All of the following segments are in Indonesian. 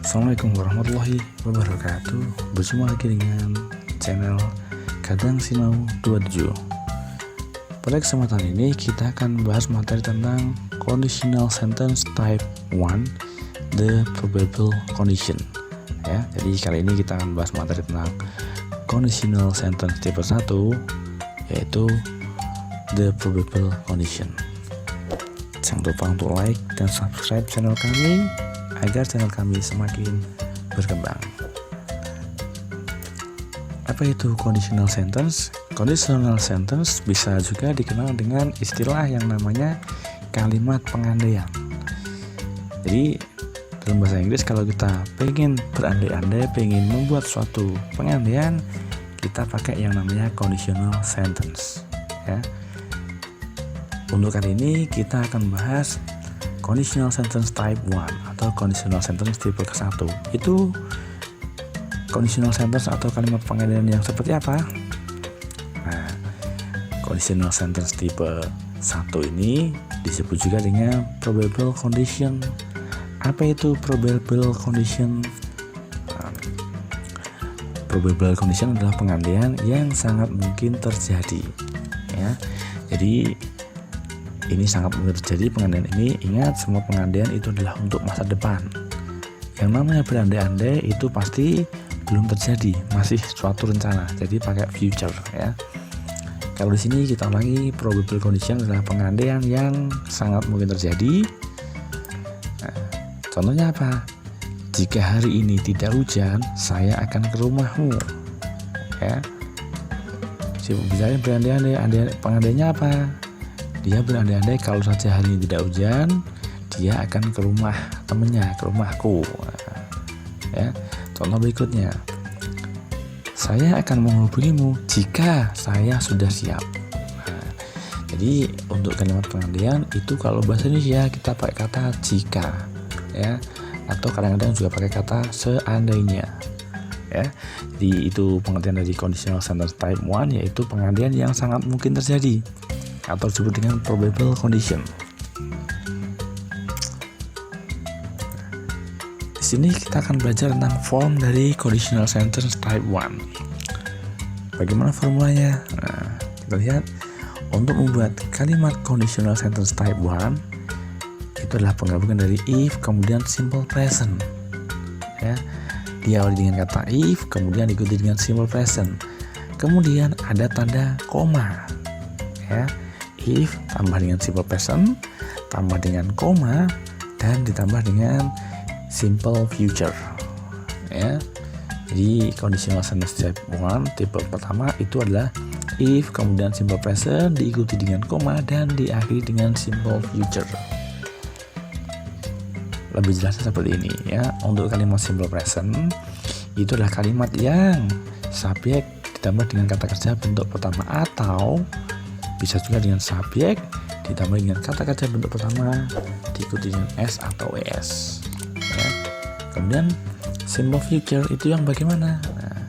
Assalamualaikum warahmatullahi wabarakatuh. Berjumpa lagi dengan channel Kadang Sinau 27. Pada kesempatan ini kita akan membahas materi tentang Conditional Sentence Type 1, The Probable Condition. Ya, jadi kali ini kita akan membahas materi tentang Conditional Sentence Type 1, yaitu The Probable Condition. Jangan lupa untuk like dan subscribe channel kami agar channel kami semakin berkembang. Apa itu conditional sentence? Conditional sentence bisa juga dikenal dengan istilah yang namanya kalimat pengandaian. Jadi dalam bahasa Inggris, kalau kita pengen berandai-andai, pengen membuat suatu pengandaian, kita pakai yang namanya conditional sentence. Ya. Untuk kali ini kita akan bahas Conditional Sentence Type 1 atau Conditional Sentence tipe ke-1. Itu conditional sentence atau kalimat pengandaian yang seperti apa? Nah, Conditional Sentence tipe 1 ini disebut juga dengan Probable Condition. Apa itu Probable Condition? Probable Condition adalah pengandaian yang sangat mungkin terjadi. Ya, jadi ini sangat mungkin terjadi pengandaian ini. Ingat, semua pengandaian itu adalah untuk masa depan. Yang namanya berandai-andai itu pasti belum terjadi, masih suatu rencana. Jadi pakai future ya. Kalau di sini kita ulangi, probable condition adalah pengandaian yang sangat mungkin terjadi. Nah, contohnya apa? Jika hari ini tidak hujan, saya akan ke rumahmu. Ya. Biasanya berandai-andai, pengandaiannya apa? Dia berandai-andai kalau saja hari ini tidak hujan, dia akan ke rumah temannya, ke rumahku. Ya, contoh berikutnya, saya akan menghubungimu jika saya sudah siap. Nah, jadi untuk kalimat pengandaian itu kalau bahasa Indonesia kita pakai kata jika, ya, atau kadang-kadang juga pakai kata seandainya. Ya, jadi itu pengertian dari conditional sentence type 1, yaitu pengandaian yang sangat mungkin terjadi atau disebut dengan probable condition. Di sini kita akan belajar tentang form dari conditional sentence type 1. Bagaimana formulanya? Nah, kita lihat, untuk membuat kalimat conditional sentence type 1 itu adalah penggabungan dari if kemudian simple present. Ya, diawali dengan kata if kemudian diikuti dengan simple present. Kemudian ada tanda koma. Ya. If tambah dengan simple present, tambah dengan koma, dan ditambah dengan simple future. Ya. Jadi conditional sentence type 1 tipe pertama itu adalah if kemudian simple present diikuti dengan koma dan diakhiri dengan simple future. Lebih jelasnya seperti ini ya. Untuk kalimat simple present itu adalah kalimat yang subjek ditambah dengan kata kerja bentuk pertama, atau bisa juga dengan subjek ditambah dengan kata kerja bentuk pertama diikuti dengan s atau es. Ya. Kemudian simple future itu yang bagaimana? Nah,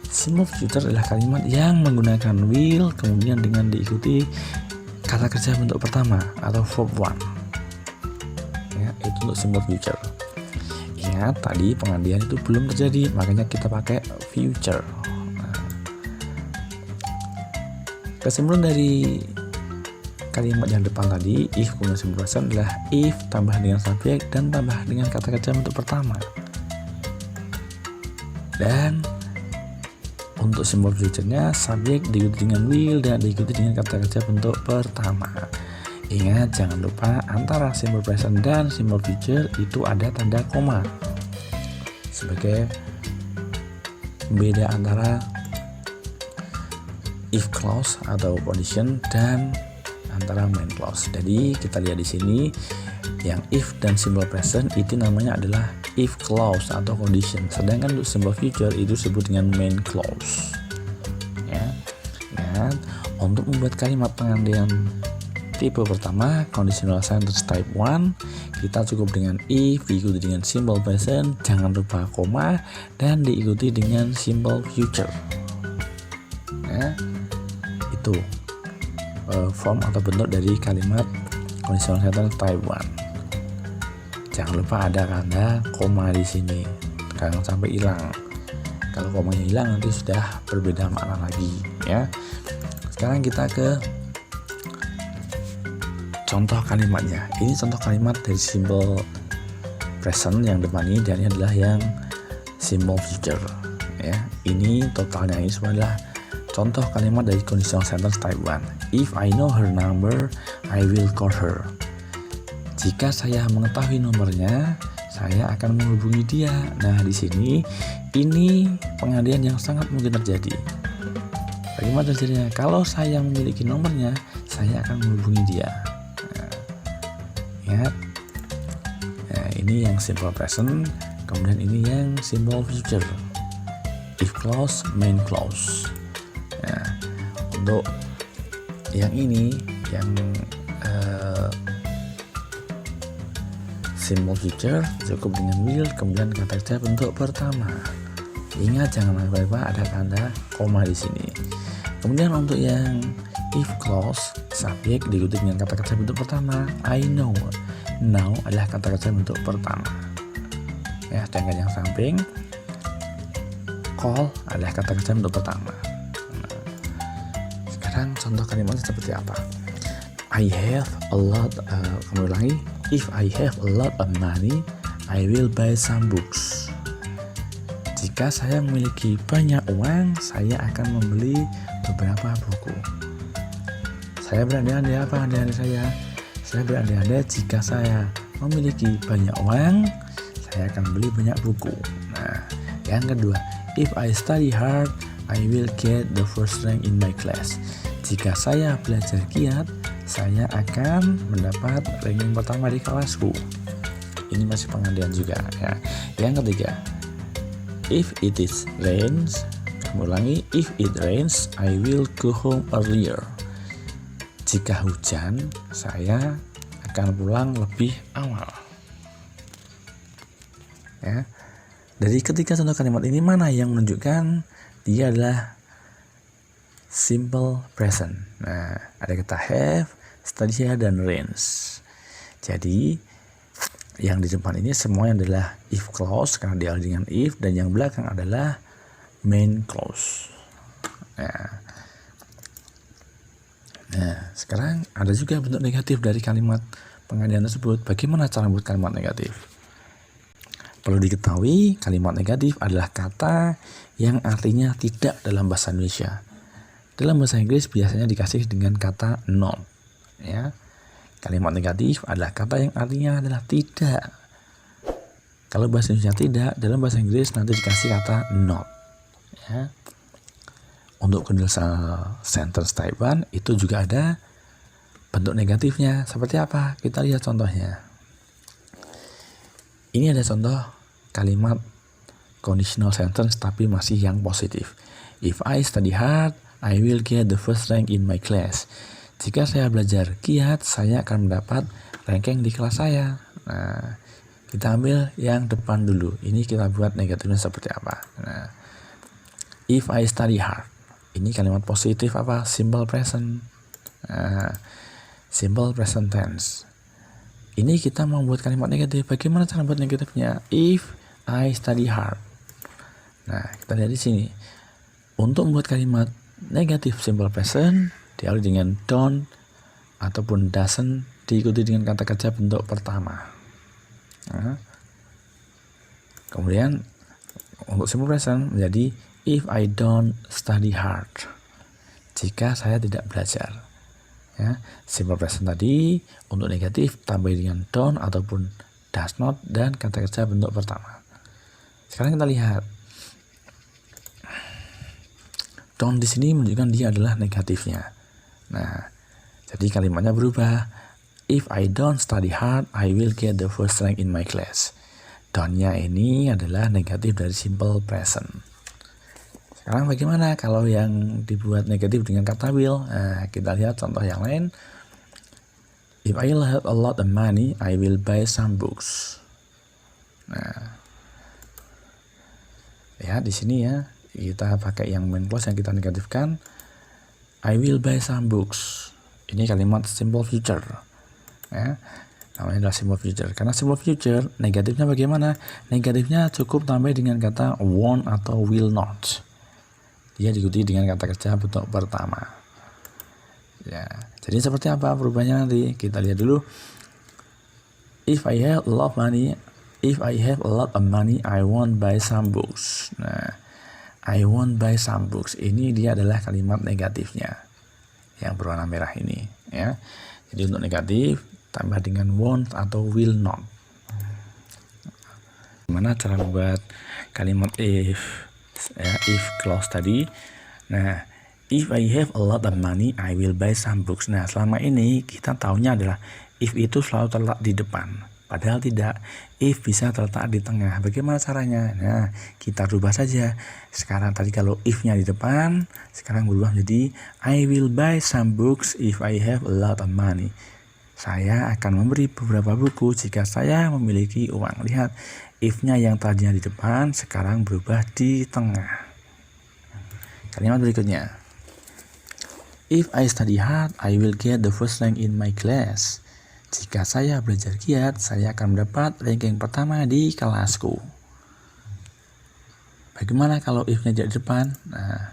simple future adalah kalimat yang menggunakan will kemudian dengan diikuti kata kerja bentuk pertama atau verb 1. Ya, itu untuk simple future. Ingat tadi pengandaian itu belum terjadi, makanya kita pakai future. Kesimpulan dari kalimat yang depan tadi, if kemudian simple present, adalah if tambah dengan subjek dan tambah dengan kata kerja bentuk pertama. Dan untuk simple future-nya, subjek diikuti dengan will dan diikuti dengan kata kerja bentuk pertama. Ingat, jangan lupa antara simple present dan simple future itu ada tanda koma sebagai beda antara if clause atau condition dan antara main clause. Jadi kita lihat di sini yang if dan simple present itu namanya adalah if clause atau condition, sedangkan untuk simple future itu disebut dengan main clause. Ya. Dan untuk membuat kalimat pengandaian tipe pertama conditional sentence type 1, kita cukup dengan if diikuti dengan simple present, jangan lupa koma, dan diikuti dengan simple future. Ya. Itu form atau bentuk dari kalimat conditional sentence type 1. jangan lupa ada tanda koma di sini, jangan sampai hilang. Kalau komanya hilang nanti sudah berbeda makna lagi ya. Sekarang kita ke contoh kalimatnya. Ini contoh kalimat dari simple present yang depan ini, dan ini adalah yang simple future ya. Ini totalnya ini semua adalah contoh kalimat dari conditional sentence type 1. If I know her number, I will call her. Jika saya mengetahui nomornya, saya akan menghubungi dia. Nah, di sini ini pengandaian yang sangat mungkin terjadi. Bagaimana terjadinya? Kalau saya memiliki nomornya, saya akan menghubungi dia. Nah, ini yang simple present, kemudian ini yang simple future. If clause, main clause. Nah, untuk yang ini, yang simple future cukup dengan will, kemudian kata kerja bentuk pertama. Ingat jangan lupa ada tanda koma di sini. Kemudian untuk yang if clause, subjek diikuti dengan kata kerja bentuk pertama. I know. Now adalah kata kerja bentuk pertama. Ya, sedangkan yang samping call adalah kata kerja bentuk pertama. Nah, sekarang contoh kalimatnya seperti apa? I have a lot. Kembali lagi. If I have a lot of money, I will buy some books. Jika saya memiliki banyak uang, saya akan membeli beberapa buku. Saya berandai-andai apa andai-andai saya? Saya berandai-andai jika saya memiliki banyak uang, saya akan beli banyak buku. Nah, yang kedua, if I study hard, I will get the first rank in my class. Jika saya belajar giat, saya akan mendapat ranking pertama di kelasku. Ini masih pengandaian juga ya. Yang ketiga, if it is rains, ulangi, if it rains, I will go home earlier. Jika hujan, saya akan pulang lebih awal. Ya. Dari ketiga contoh kalimat ini, mana yang menunjukkan dia adalah simple present? Nah, ada kata have, study hard, dan rains. Jadi yang di depan ini semuanya adalah if clause karena diawali dengan if, dan yang belakang adalah main clause. Nah, sekarang ada juga bentuk negatif dari kalimat pengandaian tersebut. Bagaimana cara membuat kalimat negatif? Perlu diketahui, kalimat negatif adalah kata yang artinya tidak dalam bahasa Indonesia. Dalam bahasa Inggris biasanya dikasih dengan kata not. Ya, kalimat negatif adalah kata yang artinya adalah tidak. Kalau bahasa Indonesia tidak, dalam bahasa Inggris nanti dikasih kata not. Ya. Untuk conditional sentence type 1 itu juga ada bentuk negatifnya. Seperti apa? Kita lihat contohnya. Ini ada contoh kalimat conditional sentence tapi masih yang positif. If I study hard, I will get the first rank in my class. Jika saya belajar giat, saya akan mendapat ranking di kelas saya. Nah, kita ambil yang depan dulu. Ini kita buat negatifnya seperti apa. Nah, if I study hard. Ini kalimat positif apa? Simple present. Nah, simple present tense. Ini kita membuat kalimat negatif. Bagaimana cara membuat negatifnya? If I study hard. Nah, kita lihat di sini. Untuk membuat kalimat negatif simple present diawali dengan don't ataupun doesn't diikuti dengan kata kerja bentuk pertama. Nah, kemudian untuk simple present menjadi if I don't study hard. Jika saya tidak belajar. Ya, simple present tadi untuk negatif tambah dengan don't ataupun does not dan kata kerja bentuk pertama. Sekarang kita lihat. Don't di sini menunjukkan dia adalah negatifnya. Nah, jadi kalimatnya berubah. If I don't study hard, I will get the first rank in my class. Don't-nya ini adalah negatif dari simple present. Sekarang bagaimana kalau yang dibuat negatif dengan kata will? Nah, kita lihat contoh yang lain. If I have a lot of money, I will buy some books. Nah, lihat di sini ya, kita pakai yang main clause yang kita negatifkan. I will buy some books. Ini kalimat simple future. Ya. namanya adalah simple future. Karena simple future negatifnya bagaimana? Negatifnya cukup tambah dengan kata won't atau will not. Dia diikuti dengan kata kerja bentuk pertama. Ya, jadi seperti apa perubahannya nanti? Kita lihat dulu. If I have a lot of money, I won't buy some books. Nah, I won't buy some books. Ini dia adalah kalimat negatifnya yang berwarna merah ini, ya. Jadi untuk negatif tambah dengan won't atau will not. Gimana cara membuat kalimat if, ya, if clause tadi? Nah, if I have a lot of money, I will buy some books. Nah, selama ini kita tahunya adalah if itu selalu terletak di depan. Padahal tidak, if bisa terletak di tengah. Bagaimana caranya? Nah, kita rubah saja. Sekarang tadi kalau if-nya di depan, sekarang berubah menjadi I will buy some books if I have a lot of money. Saya akan memberi beberapa buku jika saya memiliki uang. Lihat, if-nya yang tadinya di depan, sekarang berubah di tengah. Kalimat berikutnya. If I study hard, I will get the first rank in my class. Jika saya belajar giat, saya akan mendapat ranking pertama di kelasku. Bagaimana kalau if-nya di depan? Nah,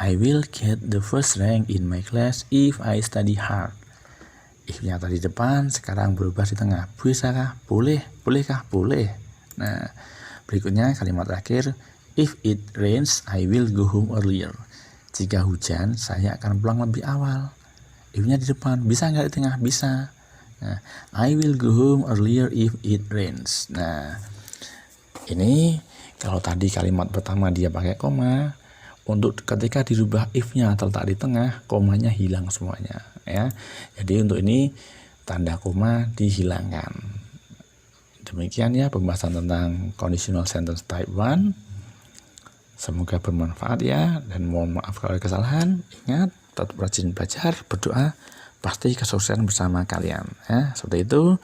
I will get the first rank in my class if I study hard. If-nya tadi depan, sekarang berubah di tengah. Bisakah? Boleh. Bolehkah? Boleh. Nah, berikutnya kalimat terakhir. If it rains, I will go home earlier. Jika hujan, saya akan pulang lebih awal. If-nya di depan, bisa nggak di tengah? Bisa. Nah, I will go home earlier if it rains. Nah, ini kalau tadi kalimat pertama dia pakai koma, untuk ketika dirubah if-nya terletak di tengah, komanya hilang semuanya, ya. Jadi untuk ini tanda koma dihilangkan. Demikian ya pembahasan tentang conditional sentence type 1. Semoga bermanfaat ya, dan mohon maaf kalau ada kesalahan. Ingat, tetap rajin belajar, berdoa, pasti kesuksesan bersama kalian, ya. Seperti itu.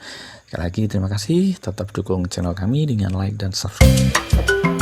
Sekali lagi terima kasih, tetap dukung channel kami dengan like dan subscribe.